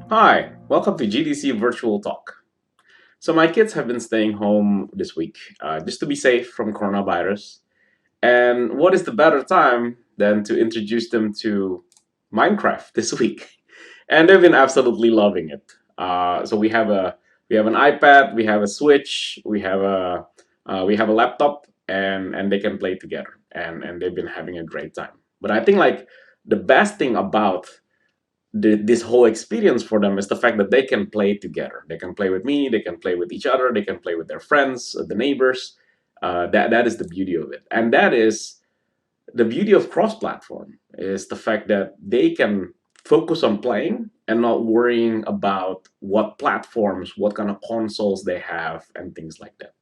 Hi, welcome to GDC Virtual Talk. So my kids have been staying home this week just to be safe from coronavirus. And what is the better time than to introduce them to Minecraft this week? And they've been absolutely loving it. So we have an iPad, we have a Switch, we have a laptop, and they can play together. And they've been having a great time. But I think like the best thing about this whole experience for them is the fact that they can play together. They can play with me, they can play with each other, they can play with their friends, the neighbors. That is the beauty of it, and that is the beauty of cross-platform is the fact that they can focus on playing and not worrying about what platforms, what kind of consoles they have, and things like that.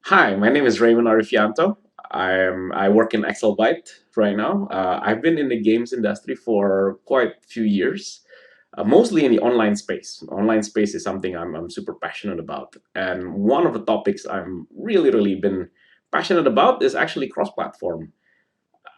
Hi, my name is Raymond Arifianto. I work in AccelByte right now. I've been in the games industry for quite a few years, mostly in the online space. Online space is something I'm super passionate about, and one of the topics I'm really been passionate about is actually cross-platform.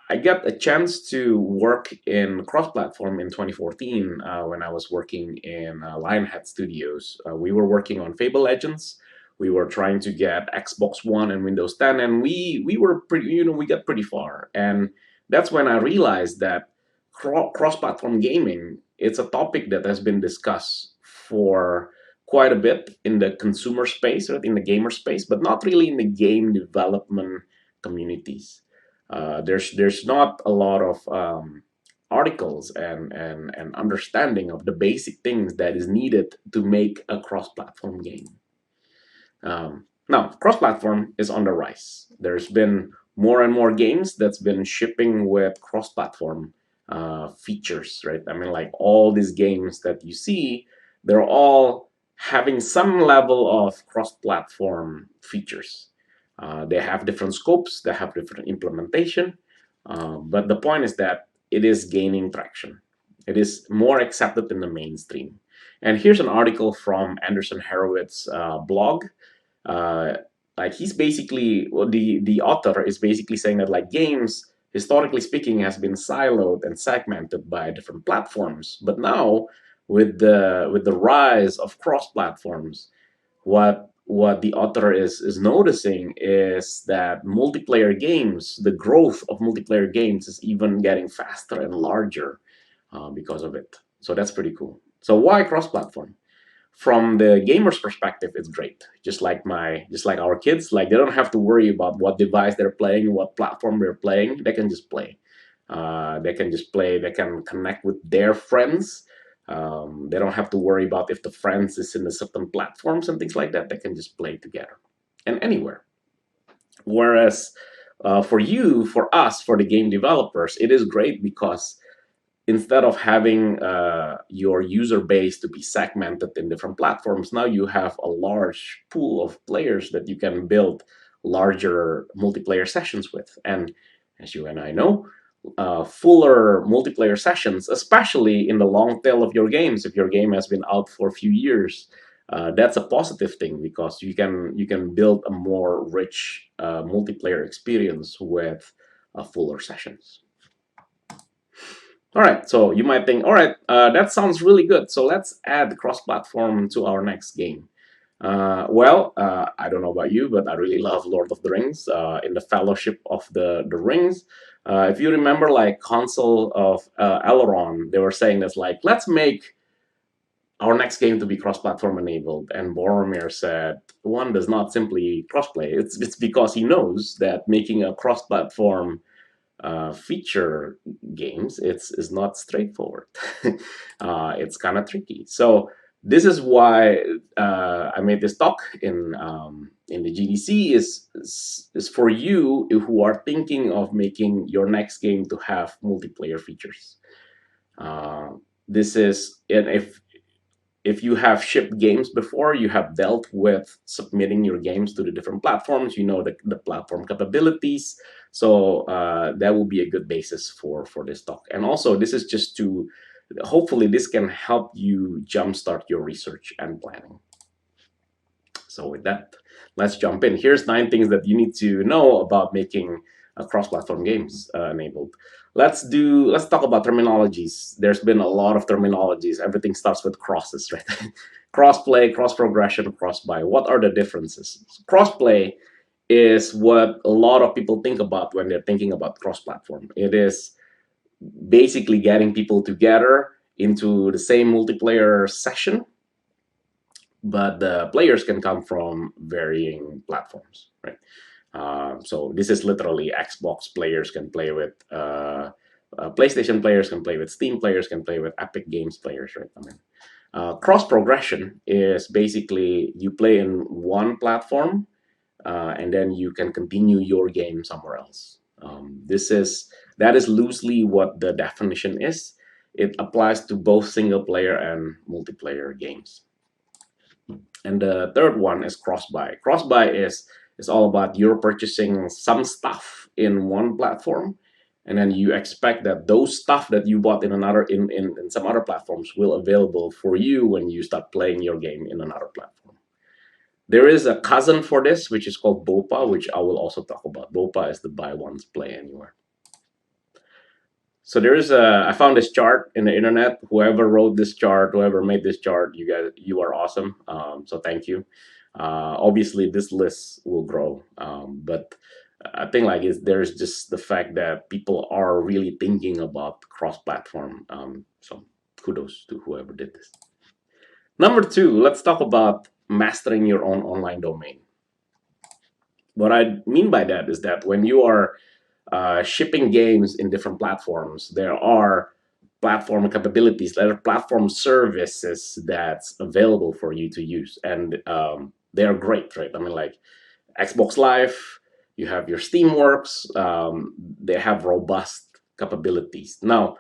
I got a chance to work in cross-platform in 2014 when I was working in Lionhead Studios. We were working on Fable Legends. We were trying to get Xbox One and Windows 10, and we were pretty, we got pretty far. And that's when I realized that cross-platform gaming, it's a topic that has been discussed for quite a bit in the consumer space, or in the gamer space, but not really in the game development communities. There's not a lot of articles and understanding of the basic things that is needed to make a cross-platform game. Now, cross-platform is on the rise. There's been more and more games that's been shipping with cross-platform features, right? I mean, like all these games that you see, they're all having some level of cross-platform features. They have different scopes, they have different implementation, but the point is that it is gaining traction. It is more accepted in the mainstream. And here's an article from Anderson Horowitz's blog. uh, like he's basically, well, the author is basically saying that like games historically speaking has been siloed and segmented by different platforms, but now with the rise of cross platforms, what the author is noticing is that multiplayer games, the growth of multiplayer games is even getting faster and larger because of it. So that's pretty cool. So why cross platform? From the gamer's perspective, it's great. Just like our kids, like they don't have to worry about what device they're playing, what platform they're playing. They can just play. They can just play. They can connect with their friends. They don't have to worry about if the friends is in a certain platforms and things like that. They can just play together and anywhere. Whereas for us, for the game developers, it is great because instead of having your user base to be segmented in different platforms, now you have a large pool of players that you can build larger multiplayer sessions with. And as you and I know, fuller multiplayer sessions, especially in the long tail of your games, if your game has been out for a few years, that's a positive thing because you can build a more rich multiplayer experience with fuller sessions. All right, so you might think, all right, that sounds really good. So let's add cross-platform to our next game. I don't know about you, but I really love Lord of the Rings. In the Fellowship of the Rings, if you remember, like Council of Elrond, they were saying that's like, let's make our next game to be cross-platform enabled. And Boromir said, one does not simply crossplay. It's because he knows that making a cross-platform feature games, it's not straightforward. It's kind of tricky. So this is why I made this talk in the GDC is for you who are thinking of making your next game to have multiplayer features. This is, and if you have shipped games before, you have dealt with submitting your games to the different platforms, you know the platform capabilities. So that will be a good basis for this talk. And also, this is just to, hopefully this can help you jumpstart your research and planning. So with that, let's jump in. Here's 9 things that you need to know about making cross-platform games enabled. Let's talk about terminologies. There's been a lot of terminologies. Everything starts with crosses, right? Cross-play, cross-progression, cross-buy. What are the differences? Cross-play is what a lot of people think about when they're thinking about cross-platform. It is basically getting people together into the same multiplayer session, but the players can come from varying platforms, right? So this is literally Xbox players can play with PlayStation players can play with Steam players can play with Epic Games players, right? I mean, cross progression is basically you play in one platform and then you can continue your game somewhere else. That is loosely what the definition is. It applies to both single player and multiplayer games. And the third one is cross buy. Cross buy is all about you're purchasing some stuff in one platform, and then you expect that those stuff that you bought in another in some other platforms will available for you when you start playing your game in another platform. There is a cousin for this, which is called BOPA, which I will also talk about. BOPA is the buy once, play anywhere. So I found this chart in the internet. Whoever wrote this chart, whoever made this chart, you are awesome. So thank you. Obviously, this list will grow, but I think there's just the fact that people are really thinking about cross-platform. So kudos to whoever did this. Number two, let's talk about mastering your own online domain. What I mean by that is that when you are shipping games in different platforms, there are platform capabilities, there are platform services that's available for you to use, and they are great, right? I mean, like Xbox Live, you have your Steamworks, they have robust capabilities. Now,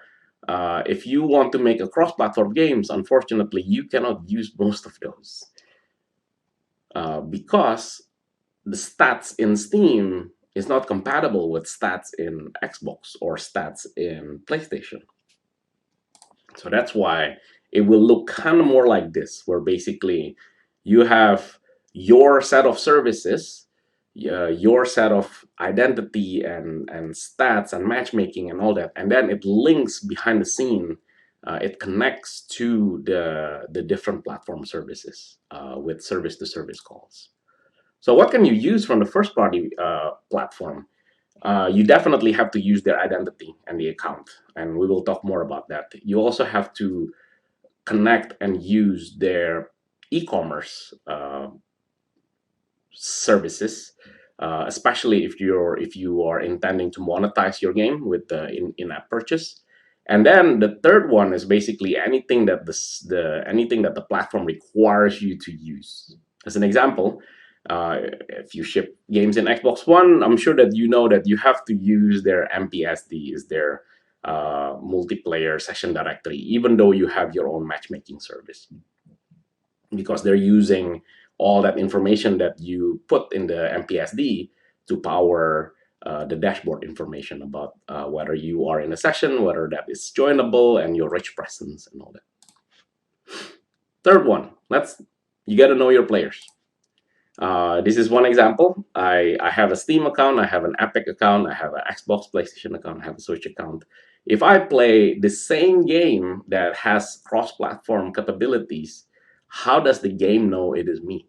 if you want to make a cross-platform games, unfortunately, you cannot use most of those because the stats in Steam is not compatible with stats in Xbox or stats in PlayStation. So that's why it will look kind of more like this, where basically you have your set of services, your set of identity and stats and matchmaking and all that, and then it links behind the scene. It connects to the different platform services with service-to-service calls. So what can you use from the first-party platform? You definitely have to use their identity and the account, and we will talk more about that. You also have to connect and use their e-commerce services, especially if you are intending to monetize your game with the in-app purchase. And then the third one is basically anything that the platform requires you to use. As an example, if you ship games in Xbox One, I'm sure that you know that you have to use their MPSDs, their multiplayer session directory, even though you have your own matchmaking service, because they're using all that information that you put in the MPSD to power the dashboard information about whether you are in a session, whether that is joinable, and your rich presence and all that. Third one, you got to know your players. This is one example. I have a Steam account, I have an Epic account, I have an Xbox, PlayStation account, I have a Switch account. If I play the same game that has cross-platform capabilities, how does the game know it is me?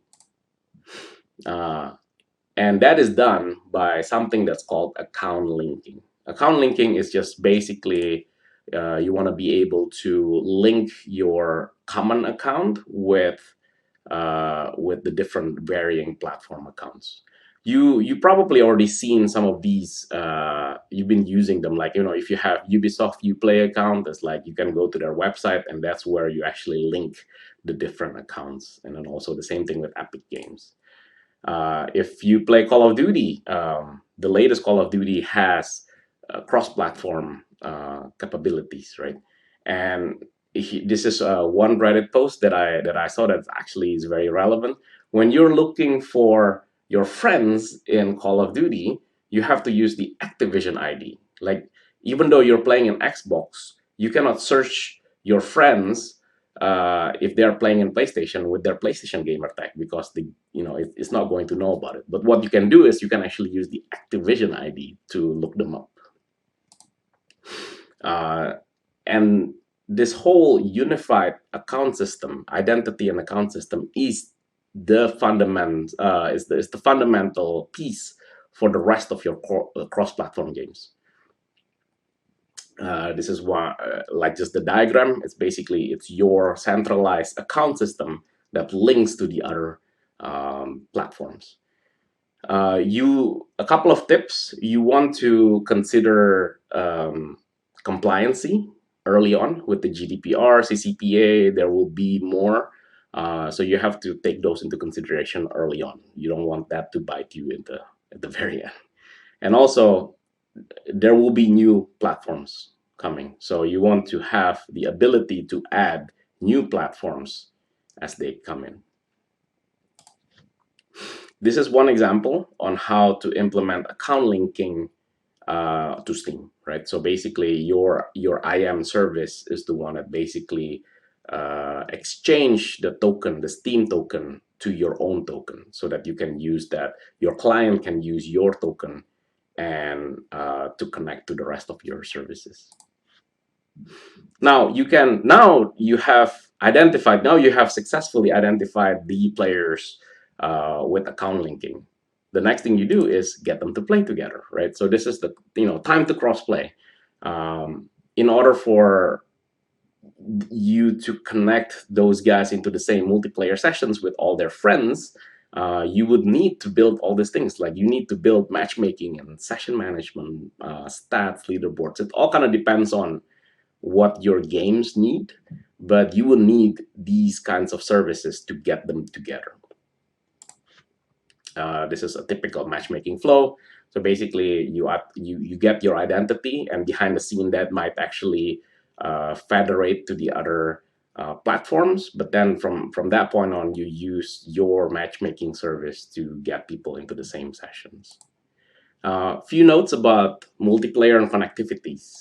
And that is done by something that's called account linking. Account linking is just basically you want to be able to link your common account with the different varying platform accounts. You probably already seen some of these. You've been using them, like if you have Ubisoft Uplay account, it's like you can go to their website and that's where you actually link the different accounts. And then also the same thing with Epic Games. If you play Call of Duty, the latest Call of Duty has cross-platform capabilities, right? And this is one Reddit post that I saw that actually is very relevant. When you're looking for your friends in Call of Duty, you have to use the Activision ID. Like, even though you're playing an Xbox, you cannot search your friends if they are playing in PlayStation with their PlayStation gamer tag, because it's not going to know about it. But what you can do is you can actually use the Activision ID to look them up. And this whole unified account system, identity and account system, is the fundamental piece for the rest of your cross-platform games. This is why, like just the diagram, it's your centralized account system that links to the other platforms. A couple of tips. You want to consider compliancy early on with the GDPR, CCPA. There will be more. So you have to take those into consideration early on. You don't want that to bite you at the very end. And also, there will be new platforms coming. So you want to have the ability to add new platforms as they come in. This is one example on how to implement account linking to Steam, right? So basically, your IAM service is the one that basically exchange the token, the Steam token, to your own token, so that you can use that. Your client can use your token and to connect to the rest of your services. Now you have successfully identified the players with account linking. The next thing you do is get them to play together, right? So this is the time to cross play. In order for you to connect those guys into the same multiplayer sessions with all their friends, you would need to build all these things. Like you need to build matchmaking and session management, stats, leaderboards. It all kind of depends on what your games need, but you will need these kinds of services to get them together. This is a typical matchmaking flow. So basically, you get your identity, and behind the scene that might actually federate to the other platforms. But then from that point on, you use your matchmaking service to get people into the same sessions. Few notes about multiplayer and connectivities.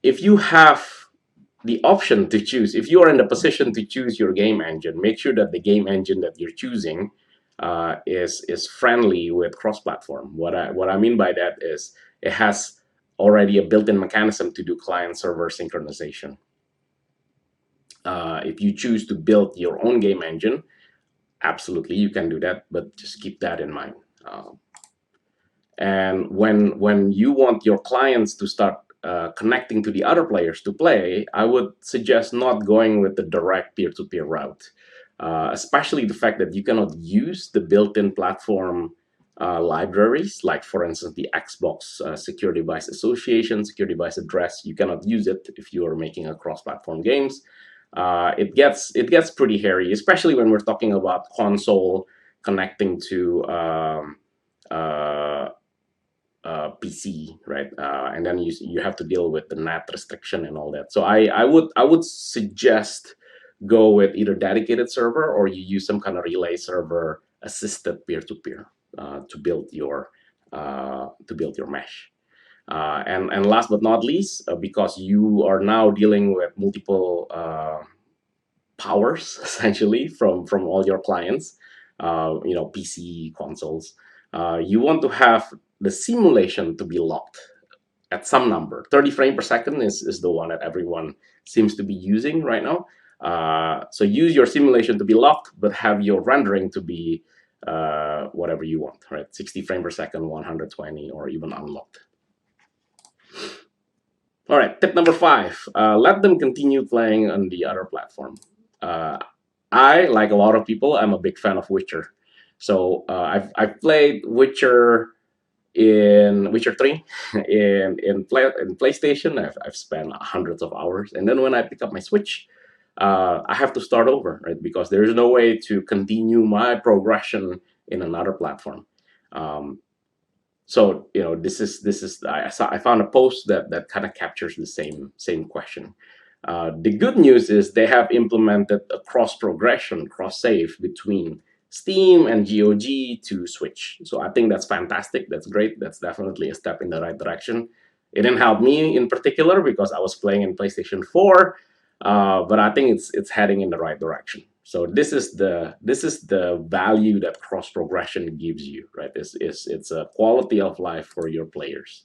If you have the option to choose, if you are in the position to choose your game engine, make sure that the game engine that you're choosing is friendly with cross-platform. What I mean by that is it has already a built-in mechanism to do client-server synchronization. If you choose to build your own game engine, absolutely you can do that, but just keep that in mind. And when you want your clients to start connecting to the other players to play, I would suggest not going with the direct peer-to-peer route, especially the fact that you cannot use the built-in platform libraries, like for instance the Xbox Secure Device Association, Secure Device Address. You cannot use it if you are making a cross-platform games. It gets pretty hairy, especially when we're talking about console connecting to PC, right? And then you have to deal with the NAT restriction and all that. So I would suggest go with either dedicated server, or you use some kind of relay server assisted peer-to-peer to build your mesh. And last but not least, because you are now dealing with multiple powers essentially from all your clients, PC, consoles, you want to have the simulation to be locked at some number. 30 frames per second is the one that everyone seems to be using right now. So use your simulation to be locked, but have your rendering to be whatever you want, right? 60 frames per second, 120, or even unlocked. All right, tip number 5, let them continue playing on the other platform. I, like a lot of people, I'm a big fan of Witcher. So I've played Witcher 3 in PlayStation. I've spent hundreds of hours, and then when I pick up my Switch, I have to start over, right? Because there is no way to continue my progression in another platform. So this is I found a post that kind of captures the same question. The good news is they have implemented a cross progression, cross save between Steam and GOG to Switch. So I think that's fantastic. That's great. That's definitely a step in the right direction. It didn't help me in particular because I was playing in PlayStation 4. but I think it's heading in the right direction. So this is the value that cross progression gives you, right? It's a quality of life for your players.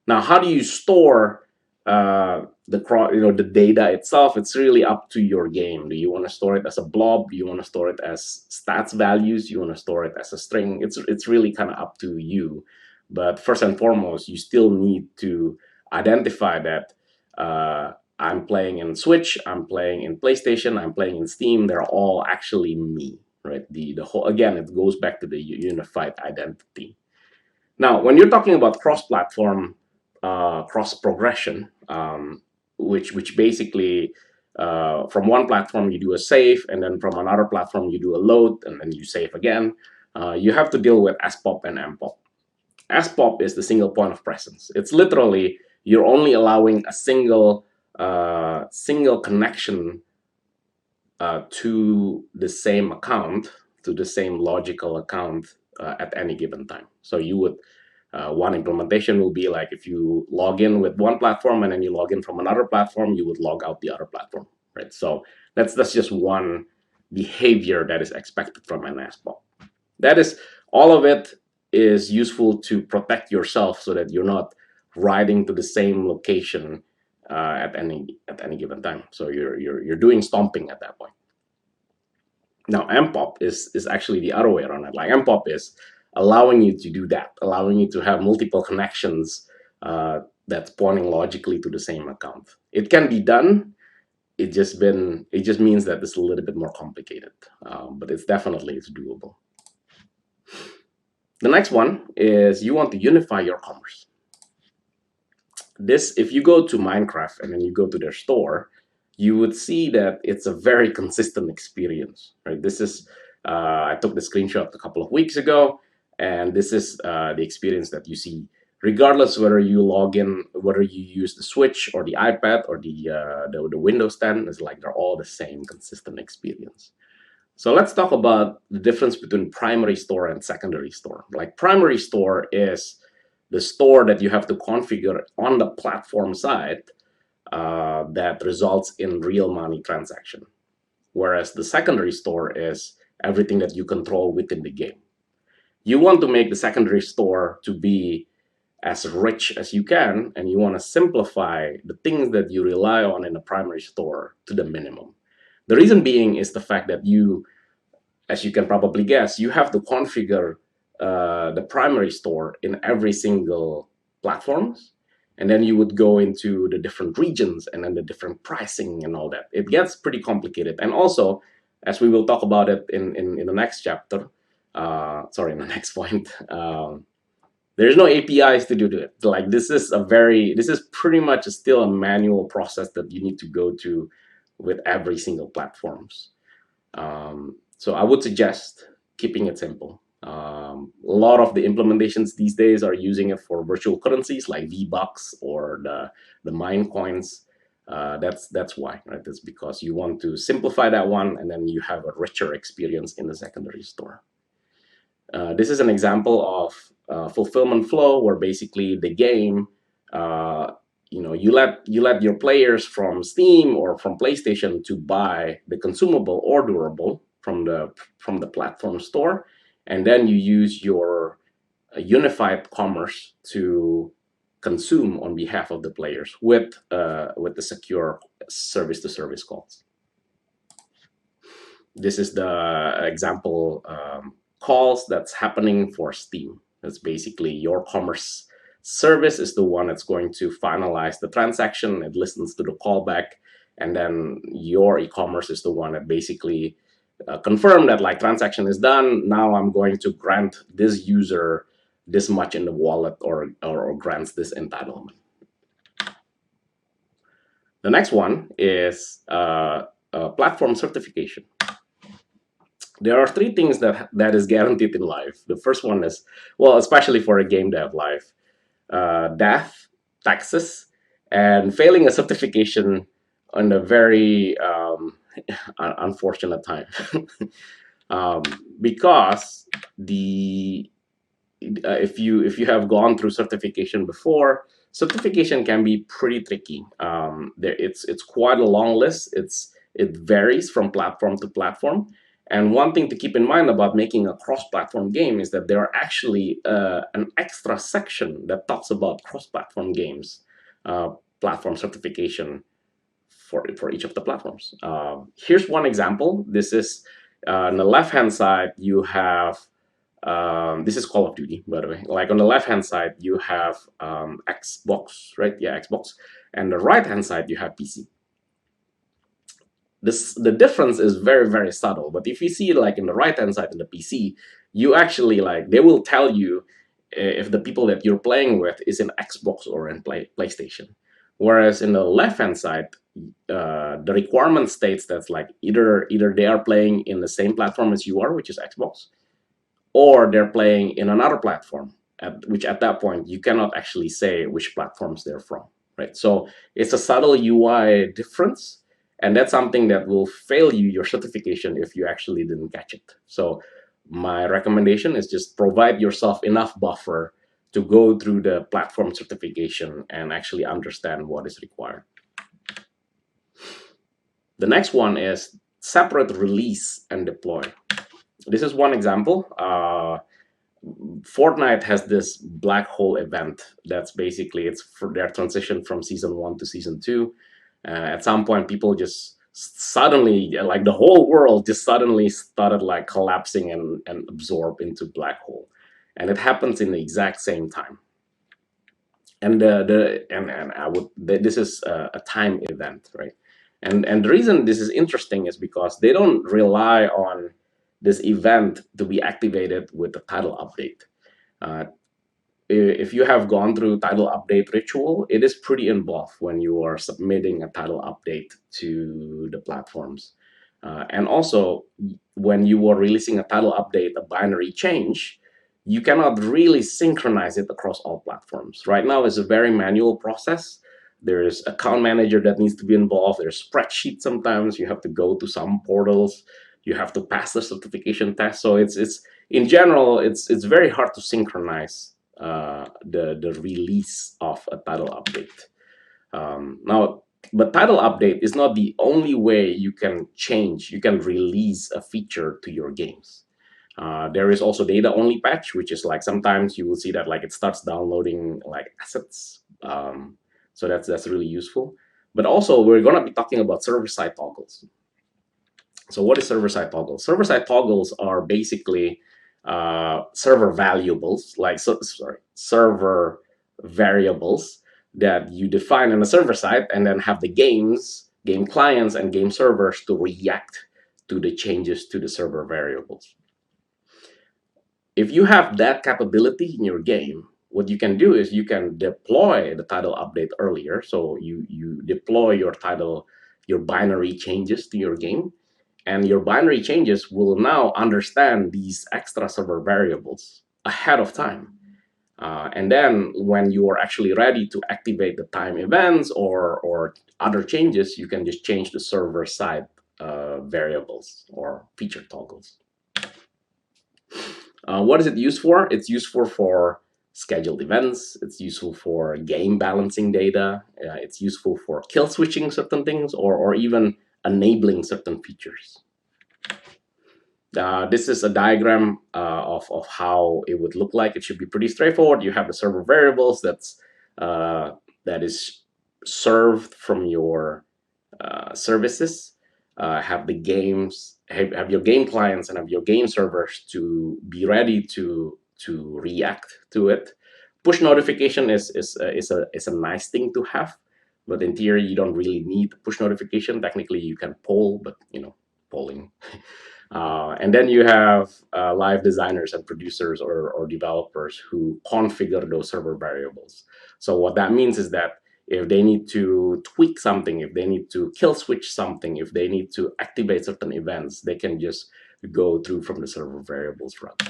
Now, how do you store the data itself? It's really up to your game. Do you want to store it as a blob? Do you want to store it as stats values? You want to store it as a string? It's really kind of up to you. But first and foremost, you still need to identify that I'm playing in Switch, I'm playing in PlayStation, I'm playing in Steam. They're all actually me, right? The whole, again, it goes back to the unified identity. Now, when you're talking about cross-platform, cross progression, which basically from one platform you do a save, and then from another platform you do a load, and then you save again. You have to deal with SPOP and MPOP. SPOP is the single point of presence. It's literally you're only allowing a single connection to the same account, to the same logical account at any given time. So you would one implementation will be like if you log in with one platform and then you log in from another platform, you would log out the other platform, right? So that's just one behavior that is expected from an SPOP. That is, all of it is useful to protect yourself so that you're not riding to the same location at any given time. So you're doing stomping at that point. Now MPOP is actually the other way around it. Like MPOP is allowing you to do that, allowing you to have multiple connections that's pointing logically to the same account. It can be done. It just means that it's a little bit more complicated, but it's doable. The next one is you want to unify your commerce. This, if you go to Minecraft and then you go to their store, you would see that it's a very consistent experience, right? This is, I took the screenshot a couple of weeks ago, and this is the experience that you see, regardless whether you log in, whether you use the Switch or the iPad or the Windows 10, it's like they're all the same consistent experience. So let's talk about the difference between primary store and secondary store. Like primary store is the store that you have to configure on the platform side that results in real money transaction. Whereas the secondary store is everything that you control within the game. You want to make the secondary store to be as rich as you can, and you want to simplify the things that you rely on in the primary store to the minimum. The reason being is the fact that you, as you can probably guess, you have to configure the primary store in every single platforms, and then you would go into the different regions and then the different pricing and all that. It gets pretty complicated. And also, as we will talk about it in the next chapter, in the next point, there's no APIs to do it. Like this is pretty much still a manual process that you need to go to with every single platforms. So I would suggest keeping it simple. A lot of the implementations these days are using it for virtual currencies like V-Bucks or the mine coins. That's why, right? That's because you want to simplify that one, and then you have a richer experience in the secondary store. This is an example of fulfillment flow where basically the game, you let your players from Steam or from PlayStation to buy the consumable or durable from the platform store, and then you use your unified commerce to consume on behalf of the players with the secure service-to-service calls. This is the example calls that's happening for Steam. It's basically your commerce service is the one that's going to finalize the transaction. It listens to the callback, and then your e-commerce is the one that basically confirm that like transaction is done. Now I'm going to grant this user this much in the wallet or grants this entitlement. The next one is platform certification. There are three things that is guaranteed in life. The first one is, well, especially for a game dev life, death, taxes, and failing a certification on a very unfortunate time. Because the if you have gone through certification before, certification can be pretty tricky. It's quite a long list. It varies from platform to platform. And one thing to keep in mind about making a cross-platform game is that there are actually an extra section that talks about cross-platform games, platform certification for each of the platforms. Here's one example. This is on the left-hand side, you have this is Call of Duty, by the way. Like on the left-hand side, you have Xbox, right? Yeah, Xbox. And the right-hand side, you have PC. The difference is very, very subtle. But if you see like in the right-hand side in the PC, you actually like, they will tell you if the people that you're playing with is in Xbox or in PlayStation. Whereas in the left-hand side, the requirement states that like either they are playing in the same platform as you are, which is Xbox, or they're playing in another platform, which at that point you cannot actually say which platforms they're from, right? So it's a subtle UI difference, and that's something that will fail you your certification if you actually didn't catch it. So my recommendation is just provide yourself enough buffer to go through the platform certification and actually understand what is required. The next one is separate release and deploy. This is one example. Fortnite has this black hole event that's basically it's for their transition from season 1 to season 2. At some point, people just suddenly, like the whole world just suddenly started like collapsing and absorb into black hole, and it happens in the exact same time. And this is a time event, right? And the reason this is interesting is because they don't rely on this event to be activated with the title update. If you have gone through title update ritual, it is pretty involved when you are submitting a title update to the platforms. And also, when you are releasing a title update, a binary change, you cannot really synchronize it across all platforms. Right now, it's a very manual process. There's account manager that needs to be involved. There's spreadsheet sometimes. You have to go to some portals. You have to pass the certification test. So it's in general, it's very hard to synchronize the release of a title update. But title update is not the only way you can release a feature to your games. There is also data only patch, which is like sometimes you will see that like it starts downloading like assets. So that's really useful. But also we're going to be talking about server-side toggles. So what is server-side toggles? Server-side toggles are basically server variables, server variables that you define on the server side, and then have the game clients and game servers to react to the changes to the server variables. If you have that capability in your game, what you can do is you can deploy the title update earlier. So you deploy your binary changes to your game, and your binary changes will now understand these extra server variables ahead of time. And then when you are actually ready to activate the time events or other changes, you can just change the server side variables or feature toggles. What is it used for? It's useful for scheduled events. It's useful for game balancing data. It's useful for kill switching certain things or even enabling certain features. This is a diagram of how it would look like. It should be pretty straightforward. You have the server variables that is served from your services. Have the games, have your game clients and have your game servers to be ready to react to it. Push notification is a nice thing to have, but in theory you don't really need push notification. Technically you can poll, but polling. And then you have live designers and producers or developers who configure those server variables. So what that means is that if they need to tweak something, if they need to kill switch something, if they need to activate certain events, they can just go through from the server variables route.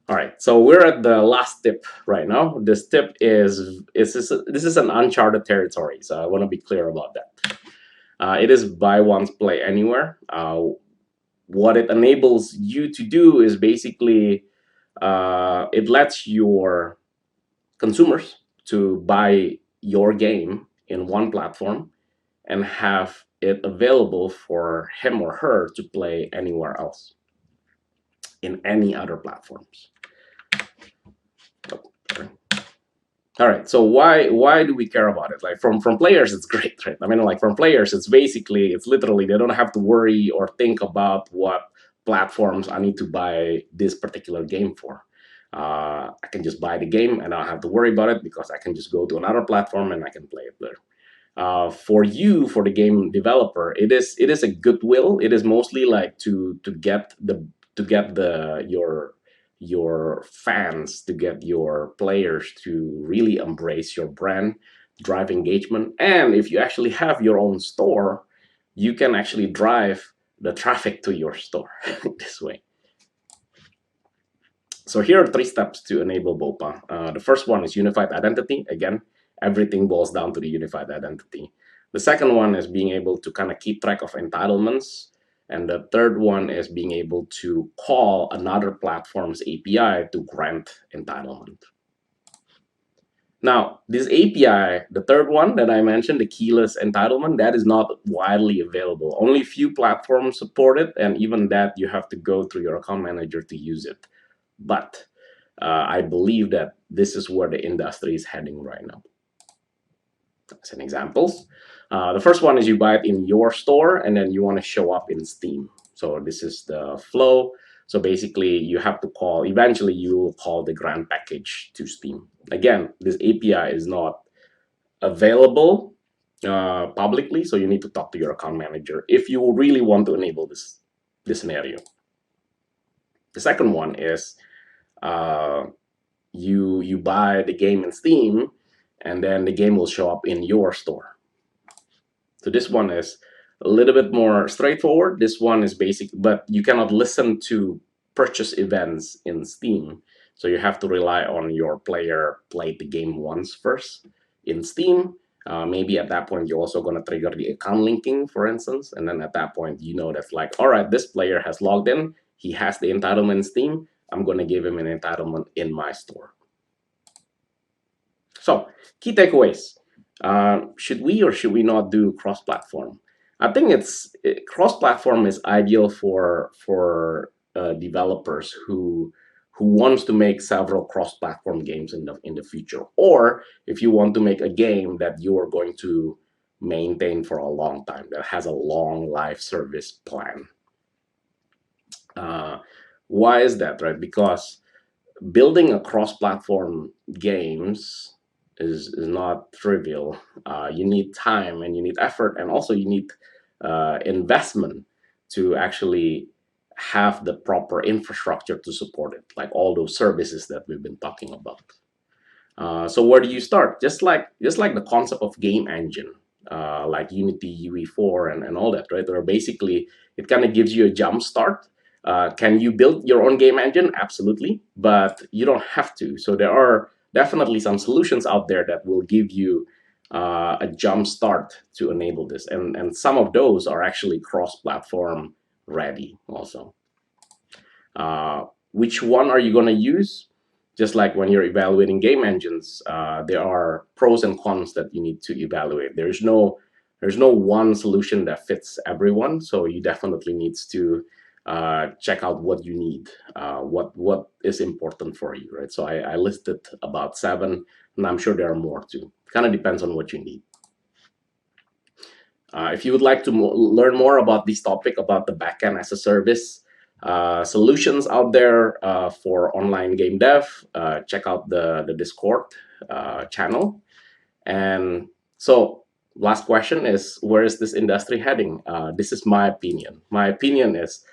All right, so we're at the last tip right now. This tip is this is an uncharted territory, so I want to be clear about that. It is buy once, play anywhere. What it enables you to do is basically it lets your consumers to buy your game in one platform and have it available for him or her to play anywhere else in any other platforms. Oh, sorry. All right, so why do we care about it? Like from players, it's great, right? I mean, like from players, it's literally they don't have to worry or think about what platforms I need to buy this particular game for. I can just buy the game and I don't have to worry about it because I can just go to another platform and I can play it there. For you, for the game developer, it is a goodwill. It is mostly like to get your fans, to get your players to really embrace your brand, drive engagement. And if you actually have your own store, you can actually drive the traffic to your store this way. So here are 3 steps to enable BOPA. The first one is unified identity. Again, everything boils down to the unified identity. The second one is being able to kind of keep track of entitlements. And the third one is being able to call another platform's API to grant entitlement. Now, this API, the third one that I mentioned, the keyless entitlement, that is not widely available. Only few platforms support it, and even that you have to go through your account manager to use it. But I believe that this is where the industry is heading right now. Some examples. The first one is you buy it in your store and then you want to show up in Steam. So this is the flow. So basically you have to call, eventually you will call the grant package to Steam. Again, this API is not available publicly, so you need to talk to your account manager if you really want to enable this scenario. The second one is you buy the game in Steam, and then the game will show up in your store. So this one is a little bit more straightforward. This one is basic, but you cannot listen to purchase events in Steam. So you have to rely on your player played the game once first in Steam. Maybe at that point, you're also going to trigger the account linking, for instance. And then at that point, you know that's like, all right, this player has logged in. He has the entitlement in Steam. I'm going to give him an entitlement in my store. So key takeaways. Should we or should we not do cross-platform? I think cross-platform is ideal for developers who wants to make several cross-platform games in the future, or if you want to make a game that you are going to maintain for a long time, that has a long life service plan. Why is that, right? Because building a cross-platform games is not trivial. You need time and you need effort, and also you need investment to actually have the proper infrastructure to support it, like all those services that we've been talking about. So where do you start? Just like the concept of game engine, like Unity, UE4, and all that, right? Or basically, it kind of gives you a jump start. Can you build your own game engine? Absolutely, but you don't have to. So there are definitely some solutions out there that will give you a jump start to enable this. And some of those are actually cross-platform ready also. Which one are you going to use? Just like when you're evaluating game engines, there are pros and cons that you need to evaluate. There's no one solution that fits everyone. So you definitely need to check out what you need, what is important for you, right? So I listed about 7, and I'm sure there are more too. Kind of depends on what you need. If you would like to learn more about this topic, about the backend as a service solutions out there for online game dev, check out the Discord channel. And so last question is, where is this industry heading? This is my opinion. My opinion is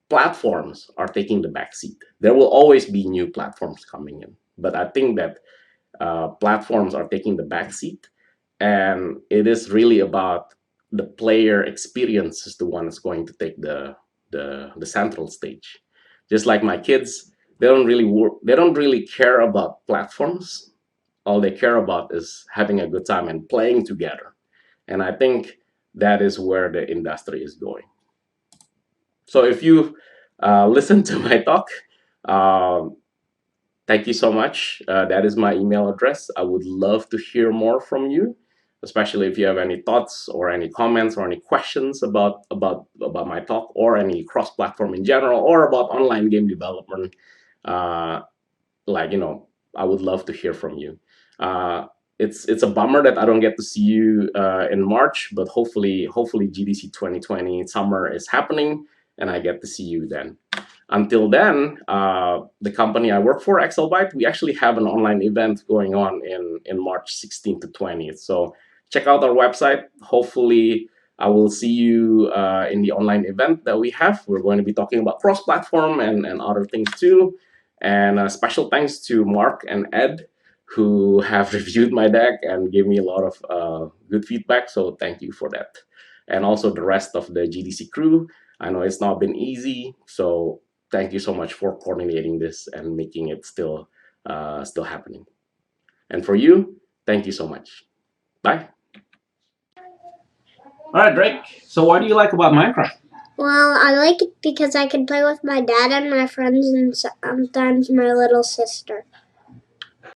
platforms are taking the backseat. There will always be new platforms coming in, but I think that platforms are taking the backseat, and it is really about the player experience is the one that's going to take the central stage. Just like my kids, they don't really care about platforms. All they care about is having a good time and playing together. And I think that is where the industry is going. So if you listen to my talk, Thank you so much. That is my email address. I would love to hear more from you, especially if you have any thoughts or any comments or any questions about my talk or any cross-platform in general or about online game development. Uh, like I would love to hear from you. It's a bummer that I don't get to see you in March, but hopefully GDC 2020 summer is happening and I get to see you then. Until then, the company I work for, AccelByte, we actually have an online event going on in March 16th to 20th. So check out our website. Hopefully, I will see you in the online event that we have. We're going to be talking about cross-platform and other things too. And special thanks to Mark and Ed, who have reviewed my deck and gave me a lot of good feedback. So thank you for that. And also the rest of the GDC crew. I know it's not been easy. So thank you so much for coordinating this and making it still happening. And for you, thank you so much. Bye. All right, Drake. So what do you like about Minecraft? Well, I like it because I can play with my dad and my friends and sometimes my little sister.